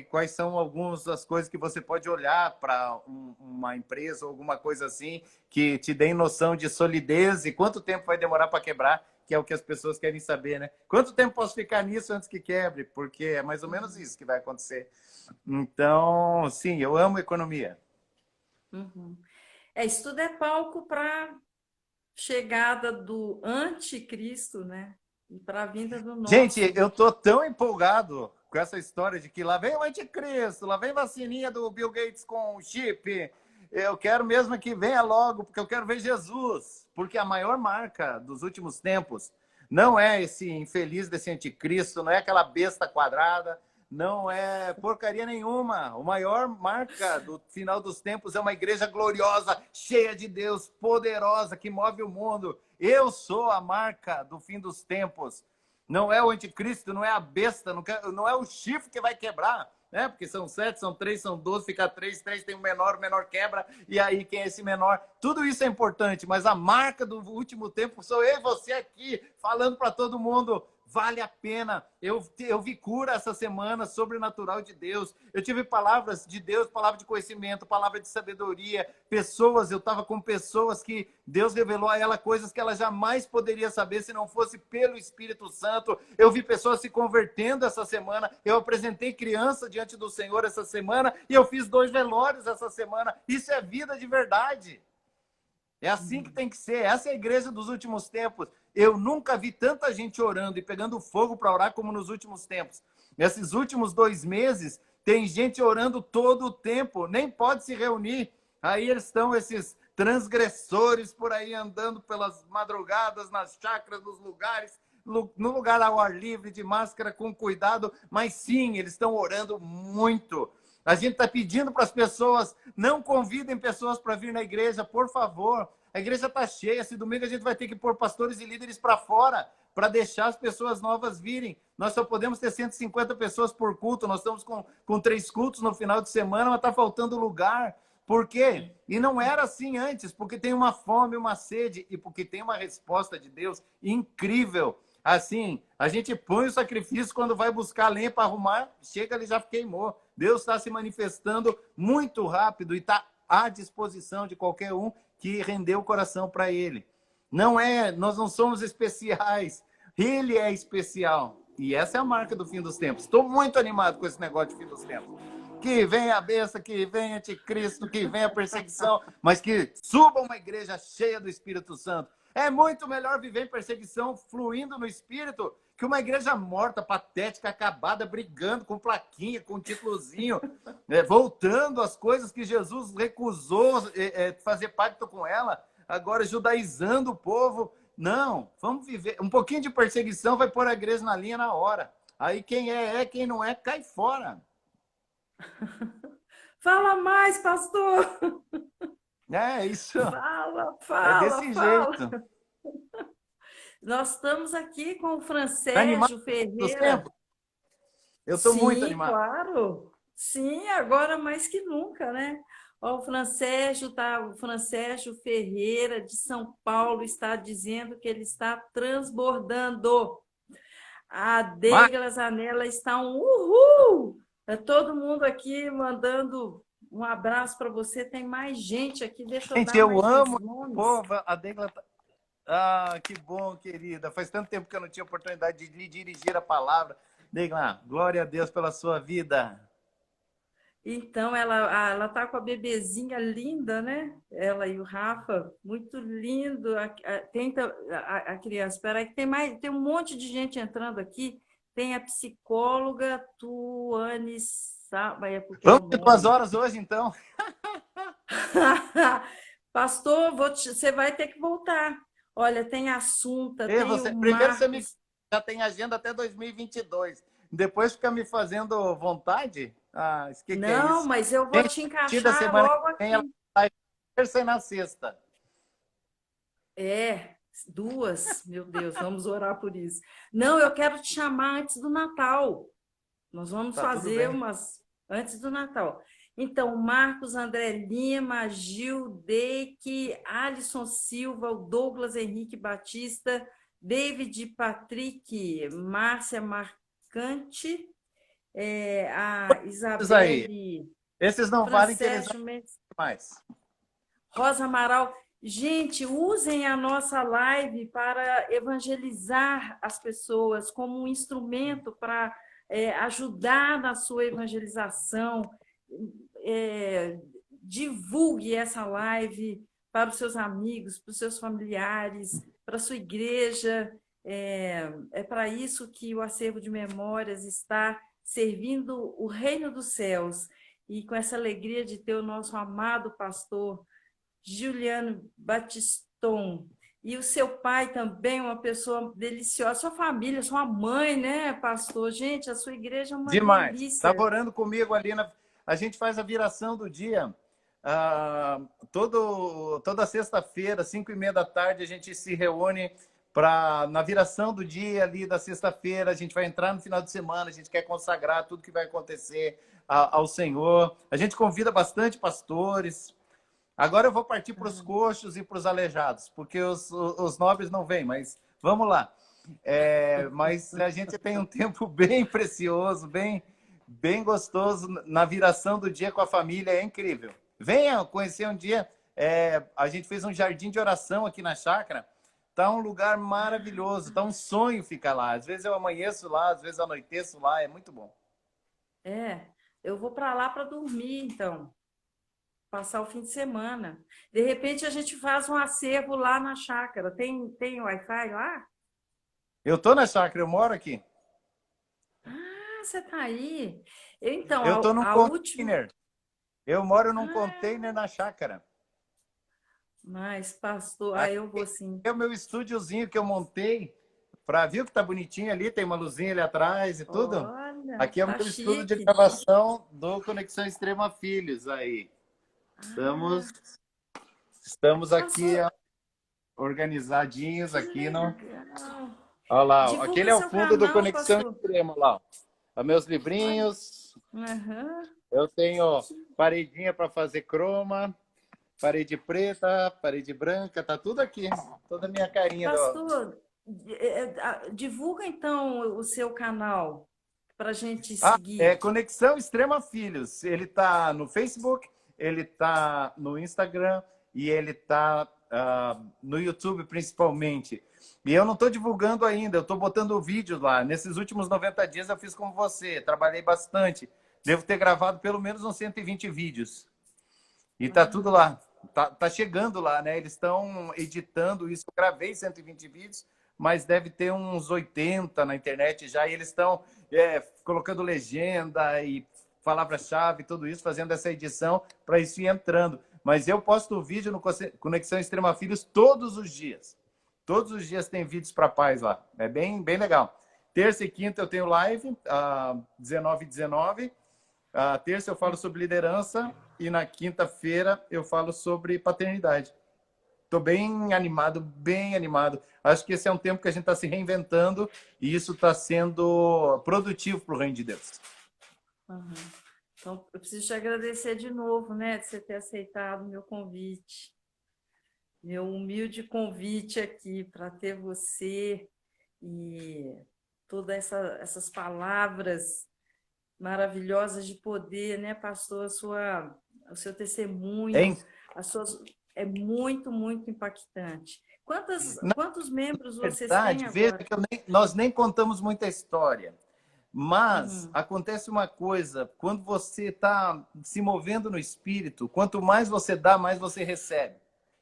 quais são algumas das coisas que você pode olhar para uma empresa ou alguma coisa assim, que te dê noção de solidez e quanto tempo vai demorar para quebrar, que é o que as pessoas querem saber, né? Quanto tempo posso ficar nisso antes que quebre? Porque é mais ou menos isso que vai acontecer. Então, sim, eu amo economia. Uhum. Isso tudo é palco para chegada do anticristo, né? E para a vinda do Gente, nosso. eu tô tão empolgado com essa história de que lá vem o anticristo, lá vem vacininha do Bill Gates com chip. Eu quero mesmo que venha logo, porque eu quero ver Jesus. Porque a maior marca dos últimos tempos não é esse infeliz desse anticristo, não é aquela besta quadrada, não é porcaria nenhuma. A maior marca do final dos tempos é uma igreja gloriosa, cheia de Deus, poderosa, que move o mundo. Eu sou a marca do fim dos tempos. Não é o anticristo, não é a besta, não é o chifre que vai quebrar, né? Porque são 7, são 3, são 12, fica 3, 3 tem o menor quebra, e aí quem é esse menor? Tudo isso é importante, mas a marca do último tempo sou eu e você aqui, falando para todo mundo, vale a pena. Eu vi cura essa semana, sobrenatural de Deus. Eu tive palavras de Deus, palavra de conhecimento, palavra de sabedoria. Pessoas, eu estava com pessoas que Deus revelou a ela coisas que ela jamais poderia saber se não fosse pelo Espírito Santo. Eu vi pessoas se convertendo essa semana. Eu apresentei criança diante do Senhor essa semana e eu fiz 2 velórios essa semana. Isso é vida de verdade. É assim que tem que ser. Essa é a igreja dos últimos tempos. Eu nunca vi tanta gente orando e pegando fogo para orar como nos últimos tempos. Nesses últimos 2 meses, tem gente orando todo o tempo, nem pode se reunir. Aí estão esses transgressores por aí andando pelas madrugadas, nas chacras, nos lugares, no lugar ao ar livre, de máscara, com cuidado. Mas sim, eles estão orando muito. A gente está pedindo para as pessoas, não convidem pessoas para vir na igreja, por favor. A igreja está cheia. Esse domingo a gente vai ter que pôr pastores e líderes para fora para deixar as pessoas novas virem. Nós só podemos ter 150 pessoas por culto. Nós estamos com 3 cultos no final de semana, mas está faltando lugar. Por quê? E não era assim antes, porque tem uma fome, uma sede e porque tem uma resposta de Deus incrível. Assim, a gente põe o sacrifício quando vai buscar lenha para arrumar, chega, ele já queimou. Deus está se manifestando muito rápido e está à disposição de qualquer um que rendeu o coração para ele. Não é, nós não somos especiais, ele é especial. E essa é a marca do fim dos tempos. Estou muito animado com esse negócio de fim dos tempos. Que venha a bênção, que venha anticristo, que venha a perseguição, mas que suba uma igreja cheia do Espírito Santo. É muito melhor viver em perseguição fluindo no Espírito que uma igreja morta, patética, acabada, brigando com plaquinha, com títulozinho, voltando às coisas que Jesus recusou fazer pacto com ela, agora judaizando o povo. Não, vamos viver. Um pouquinho de perseguição vai pôr a igreja na linha na hora. Aí quem é, quem não é, cai fora. Fala mais, pastor! É isso, Fala, é fala, desse jeito. fala! Nós estamos aqui com o Tá animado Fransérgio dos Ferreira. tempos? Eu estou muito Sim, animado. claro. Sim, agora mais que nunca, né? Ó, o Fransérgio Ferreira de São Paulo está dizendo que ele está transbordando. A Mas, Deigla Zanella está um uhul! É todo mundo aqui mandando um abraço para você. Tem mais gente aqui, deixa eu gente, dar eu mais amo os esse nomes. povo. A Degla. Ah, que bom, querida. Faz tanto tempo que eu não tinha oportunidade de lhe dirigir a palavra. Degla, glória a Deus pela sua vida. Então, ela tá com a bebezinha linda, né? Ela e o Rafa, muito lindo. Tenta a criança. Espera aí, que tem um monte de gente entrando aqui. Tem a psicóloga Tuane Sá, é porque é Vamos o ter 2 nome. horas hoje, então? Pastor, você vai ter que voltar. Olha, tem a Assunta, E tem o você, primeiro você me Marcos. já tem agenda até 2022. Depois fica me fazendo vontade. Ah, o que é Não, isso? mas eu vou Gente, te a partir da encaixar semana que logo vem, ela aqui. sai terça e na sexta. É, duas, meu Deus, vamos orar por isso. Não, eu quero te chamar antes do Natal. Nós vamos Tá tudo fazer bem. umas antes do Natal. Então, Marcos André Lima, Gil Deike, Alisson Silva, o Douglas Henrique Batista, David Patrick, Márcia Marcante, a Isso aí. Isabelle Esses não valem que eles não Francérgio Mendes, mais. Rosa Amaral. Gente, usem a nossa live para evangelizar as pessoas como um instrumento para ajudar na sua evangelização. Divulgue essa live para os seus amigos, para os seus familiares, para a sua igreja. É para isso que o acervo de memórias está servindo o reino dos céus. E com essa alegria de ter o nosso amado pastor Juliano Batiston. E o seu pai também, uma pessoa deliciosa. Sua família, sua mãe, né, pastor? Gente, a sua igreja é uma Demais. Estava delícia. orando comigo ali. A gente faz a viração do dia. Toda sexta-feira, 5:30 da tarde, a gente se reúne para na viração do dia ali da sexta-feira. A gente vai entrar no final de semana, a gente quer consagrar tudo que vai acontecer ao Senhor. A gente convida bastante pastores. Agora eu vou partir para os coxos e para os aleijados, porque os nobres não vêm, mas vamos lá. Mas a gente tem um tempo bem precioso, bem gostoso na viração do dia com a família, é incrível. Venha conhecer um dia. A gente fez um jardim de oração aqui na chácara. Tá um lugar maravilhoso, tá um sonho ficar lá. Às vezes eu amanheço lá, às vezes anoiteço lá, é muito bom. Eu vou para lá para dormir, então, passar o fim de semana. De repente, a gente faz um acervo lá na chácara. Tem Wi-Fi lá? Eu tô na chácara, eu moro aqui. Ah, você está aí. Então, Eu tô num a última. container. Eu moro num Ah, container na chácara. mas, pastor, Aqui eu vou sim. é o meu estúdiozinho que eu montei. Viu que tá bonitinho ali? Tem uma luzinha ali atrás e tudo. Olha, Aqui é o tá meu estúdio de chique. gravação do Conexão Extrema Filhos. Aí. Estamos, Ah, estamos aqui pastor, organizadinhos que aqui no. legal. Olha lá, ó. Aquele Divulga é o seu fundo do canal, Conexão pastor. Extrema lá. Ó. Os meus Olha. livrinhos. Aham. Eu tenho paredinha para fazer croma, parede preta, parede branca, tá tudo aqui. Toda a minha carinha do. Pastor, divulga então o seu canal para a gente É seguir. Conexão Extrema Filhos. Ele tá no Facebook, ele tá no Instagram e ele tá no YouTube principalmente. E eu não estou divulgando ainda, eu estou botando vídeos lá. Nesses últimos 90 dias eu fiz como você, trabalhei bastante. Devo ter gravado pelo menos uns 120 vídeos. E tá tudo Ah, lá. Tá chegando lá, né? Eles estão editando isso. Eu gravei 120 vídeos, mas deve ter uns 80 na internet já. E eles estão colocando legenda e palavra-chave, tudo isso, fazendo essa edição para isso ir entrando. Mas eu posto vídeo no Conexão Extrema Filhos todos os dias. Todos os dias tem vídeos para pais lá. É bem legal. Terça e quinta eu tenho live, 19h19. Terça eu falo sobre liderança e na quinta-feira eu falo sobre paternidade. Estou bem animado, bem animado. Acho que esse é um tempo que a gente está se reinventando e isso está sendo produtivo para o reino de Deus. Uhum. Então, eu preciso te agradecer de novo, né, de você ter aceitado o meu convite, meu humilde convite aqui para ter você e todas essas palavras maravilhosas de poder, né, pastor? O seu testemunho, Hein? as suas, é muito, muito impactante. Na Quantos membros vocês têm verdade, veja agora? que nós nem contamos muita história. Mas Uhum, acontece uma coisa, quando você está se movendo no espírito, quanto mais você dá, mais você recebe.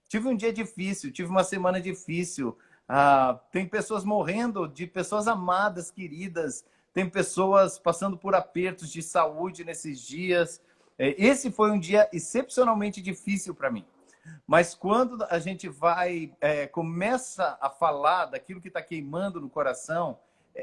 Tive um dia difícil, tive uma semana difícil. Tem pessoas morrendo, de pessoas amadas, queridas. Tem pessoas passando por apertos de saúde nesses dias. Esse foi um dia excepcionalmente difícil para mim. Mas quando a gente começa a falar daquilo que está queimando no coração,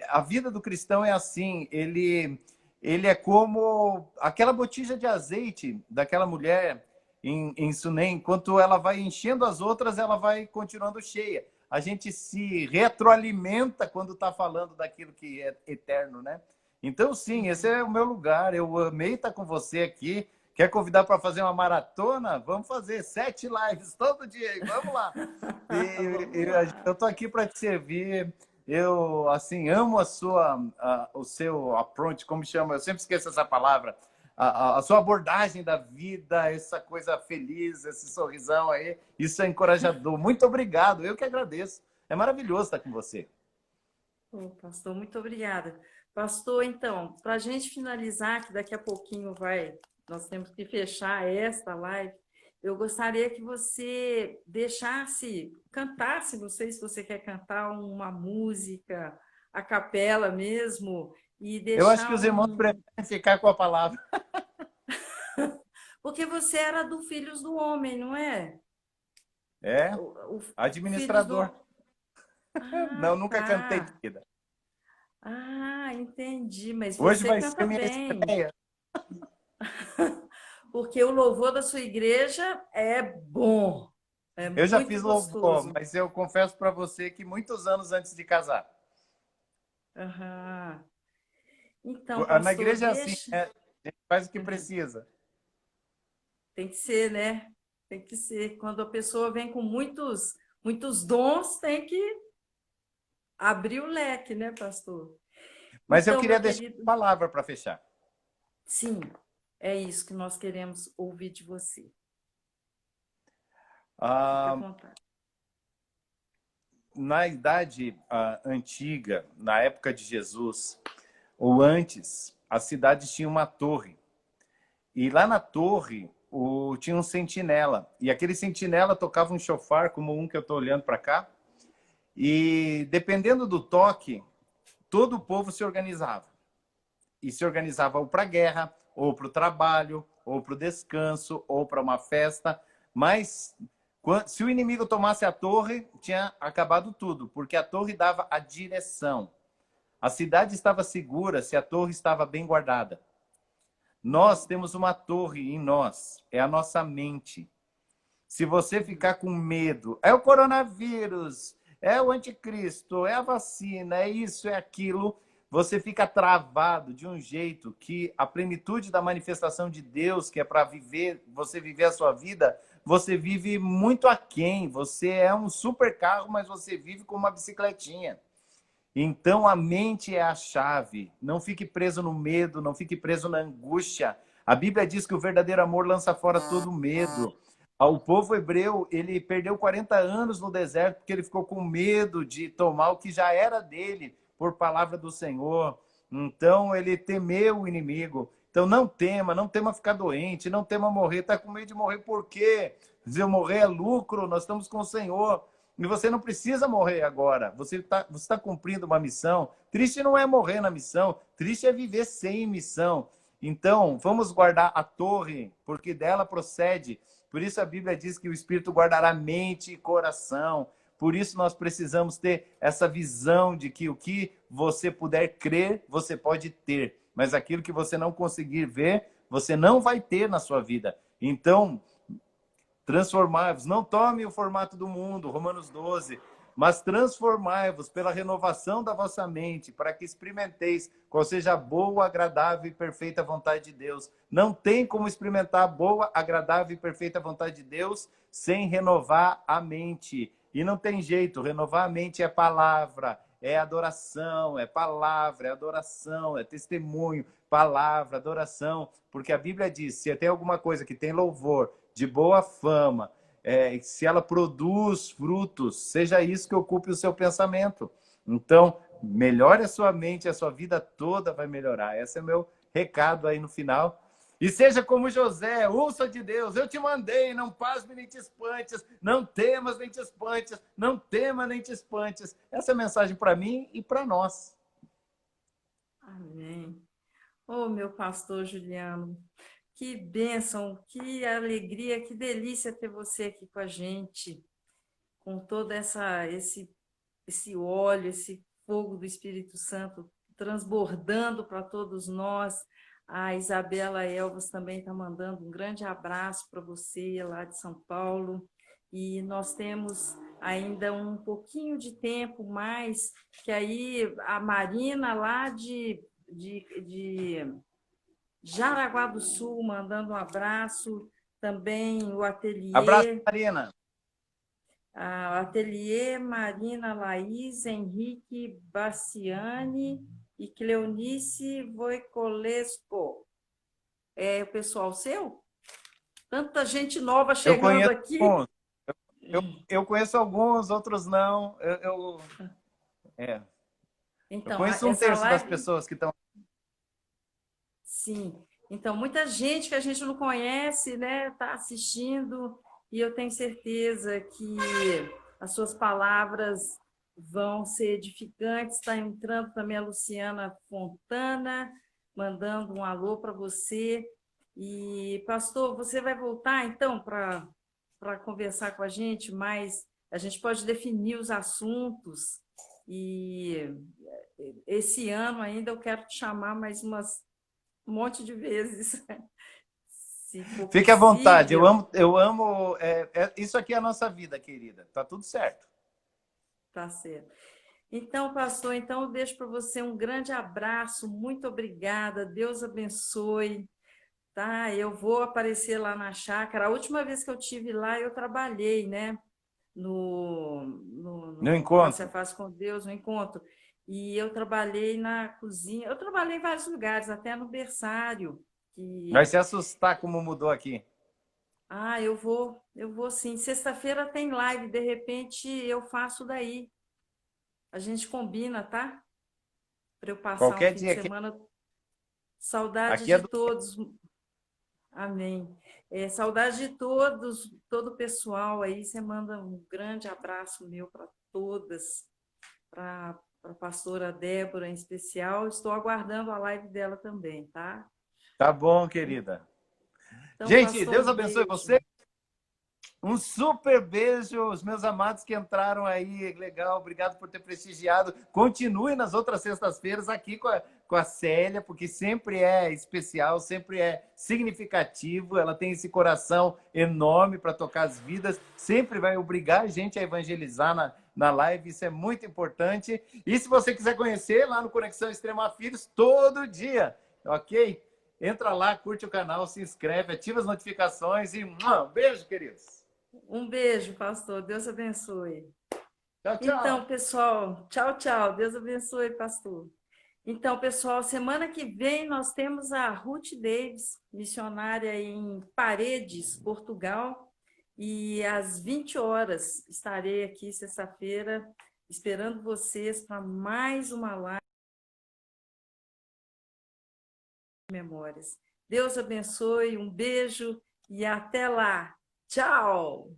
a vida do cristão é assim, ele é como aquela botija de azeite daquela mulher em Sunem, enquanto ela vai enchendo as outras, ela vai continuando cheia. A gente se retroalimenta quando está falando daquilo que é eterno, né? Então, sim, esse uhum. é o meu lugar. Eu amei estar com você aqui. Quer convidar para fazer uma maratona? Vamos fazer 7 lives todo dia aí. Vamos lá. Vamos lá. Eu estou aqui para te servir. Eu, assim, amo o seu approach, como chama? Eu sempre esqueço essa palavra. A sua abordagem da vida, essa coisa feliz, esse sorrisão aí. Isso é encorajador. Muito obrigado. Eu que agradeço. É maravilhoso estar com você. Ô, pastor, muito obrigada. Pastor, então, para a gente finalizar, que daqui a pouquinho nós temos que fechar esta live, eu gostaria que você cantasse, não sei se você quer cantar uma música, a capela mesmo, e Eu acho que deixar os irmãos preferem ficar com a palavra. Porque você era do Filhos do Homem, não é? É, O Filhos do... administrador. Ah, Não, nunca cantei de tá. vida. Ah, entendi, mas Hoje você vai ser canta minha bem. estreia. Porque o louvor da sua igreja é bom, é Eu já muito fiz louvor, gostoso. mas eu confesso para você que muitos anos antes de casar. Aham. Então, Na pastor, igreja é assim, deixa. né? A gente faz o que Uhum. precisa. Tem que ser, né? Tem que ser. Quando a pessoa vem com muitos dons, tem que abrir o leque, né, pastor? Mas eu Então, queria meu deixar querido, uma palavra para fechar. sim, é isso que nós queremos ouvir de você. Fica à Ah, vontade. na idade antiga, na época de Jesus, ou antes, as cidades tinham uma torre. E lá na torre tinha um sentinela. E aquele sentinela tocava um chofar, como um que eu estou olhando para cá. E dependendo do toque, todo o povo se organizava. E se organizava ou para a guerra, ou para o trabalho, ou para o descanso, ou para uma festa. Mas se o inimigo tomasse a torre, tinha acabado tudo, porque a torre dava a direção. A cidade estava segura se a torre estava bem guardada. Nós temos uma torre em nós, é a nossa mente. Se você ficar com medo, é o coronavírus, é o anticristo, é a vacina, é isso, é aquilo, você fica travado de um jeito que a plenitude da manifestação de Deus, que é para viver, você viver a sua vida, você vive muito aquém. Você é um super carro, mas você vive com uma bicicletinha. Então a mente é a chave. Não fique preso no medo, não fique preso na angústia. A Bíblia diz que o verdadeiro amor lança fora todo medo. O povo hebreu, ele perdeu 40 anos no deserto porque ele ficou com medo de tomar o que já era dele por palavra do Senhor. Então ele temeu o inimigo. Então não tema ficar doente, não tema morrer. Está com medo de morrer por quê? Se eu morrer é lucro, nós estamos com o Senhor. E você não precisa morrer agora. Você tá cumprindo uma missão. Triste não é morrer na missão. Triste é viver sem missão. Então, vamos guardar a torre, porque dela procede. Por isso a Bíblia diz que o Espírito guardará mente e coração. Por isso nós precisamos ter essa visão de que o que você puder crer, você pode ter. Mas aquilo que você não conseguir ver, você não vai ter na sua vida. Então, transformai-vos, não tome o formato do mundo, Romanos 12, mas transformai-vos pela renovação da vossa mente, para que experimenteis qual seja a boa, agradável e perfeita vontade de Deus. Não tem como experimentar a boa, agradável e perfeita vontade de Deus sem renovar a mente. E não tem jeito, renovar a mente é palavra, é adoração, é palavra, é adoração, é testemunho, palavra, adoração, porque a Bíblia diz, se tem alguma coisa que tem louvor, de boa fama, se ela produz frutos, seja isso que ocupe o seu pensamento. Então, melhore a sua mente, a sua vida toda vai melhorar. Esse é o meu recado aí no final. E seja como José, ouça de Deus, eu te mandei, não pasme nem te espantes, não temas nem te espantes, não tema nem te espantes. Essa é a mensagem para mim e para nós. Amém. Oh, meu pastor Juliano, que bênção, que alegria, que delícia ter você aqui com a gente, com todo esse óleo, esse fogo do Espírito Santo transbordando para todos nós. A Isabela Elvas também está mandando um grande abraço para você lá de São Paulo. E nós temos ainda um pouquinho de tempo mais, que aí a Marina lá de Jaraguá do Sul mandando um abraço, também o Abraço, ateliê Marina. Ateliê Marina Laís, Henrique Baciani e Cleonice Voicolesco. É o pessoal seu? Tanta gente nova Eu chegando conheço aqui. alguns, eu conheço alguns, outros não. É, eu Então, conheço um essa terço das live, pessoas que estão. sim. Então, muita gente que a gente não conhece, né, está assistindo, e eu tenho certeza que as suas palavras vão ser edificantes. Está entrando também a Luciana Fontana, mandando um alô para você. E, pastor, você vai voltar, então, para conversar com a gente, mas a gente pode definir os assuntos. E esse ano ainda eu quero te chamar mais um monte de vezes, se for Fique à vontade, possível. eu amo. Isso aqui é a nossa vida, querida. Tá tudo certo. Tá certo. Então, pastor, então eu deixo para você um grande abraço, muito obrigada, Deus abençoe, tá? Eu vou aparecer lá na chácara. A última vez que eu tive lá, eu trabalhei, né? No No Face a encontro. Face com Deus, no encontro. E eu trabalhei na cozinha, eu trabalhei em vários lugares, até no berçário, Vai que se assustar como mudou aqui. eu vou sim. Sexta-feira tem live, de repente eu faço daí. A gente combina, tá? Para eu passar um Qualquer fim de dia aqui. semana. Saudade Aqui é de do. todos. Amém. Saudade de todos, todo o pessoal aí. Você manda um grande abraço meu para todas, para a pastora Débora em especial. Estou aguardando a live dela também, tá? Tá bom, querida. Então, Gente, pastor, Deus um abençoe beijo. você. Um super beijo, os meus amados que entraram aí, legal, obrigado por ter prestigiado. Continue nas outras sextas-feiras aqui com a Célia, porque sempre é especial, sempre é significativo. Ela tem esse coração enorme para tocar as vidas, sempre vai obrigar a gente a evangelizar na live, isso é muito importante. E se você quiser conhecer, lá no Conexão Extrema Filhos, todo dia, ok? Entra lá, curte o canal, se inscreve, ativa as notificações e um beijo, queridos. Um beijo, pastor. Deus abençoe. Tchau, Então, tchau. pessoal, tchau, tchau. Deus abençoe, pastor. Então, pessoal, semana que vem nós temos a Ruth Davis, missionária em Paredes, Portugal, e às 20 horas estarei aqui sexta-feira esperando vocês para mais uma live de memórias. Deus abençoe, um beijo e até lá. Tchau!